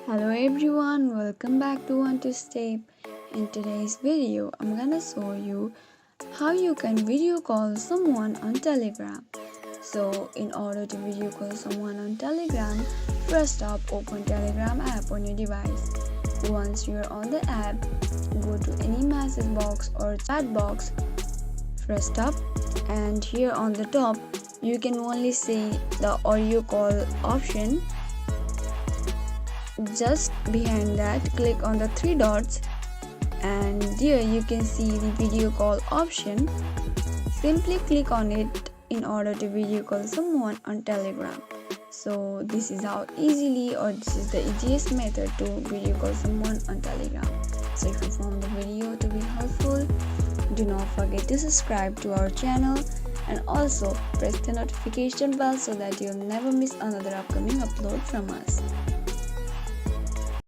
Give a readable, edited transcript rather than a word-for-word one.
Hello everyone, welcome back to One to Step. In today's video, I'm gonna show you how you can video call someone on Telegram. So, in order to video call someone on Telegram, first up open Telegram app on your device. Once you're on the app, go to any message box or chat box. First up, and here on the top, you can only see the audio call option. Just behind that, click on the three dots and there you can see the video call option. Simply click on it in order to video call someone on Telegram. So this is how easily, or this is the easiest method to video call someone on Telegram. So if you found the video to be helpful, do not forget to subscribe to our channel and also press the notification bell so that you'll never miss another upcoming upload from us.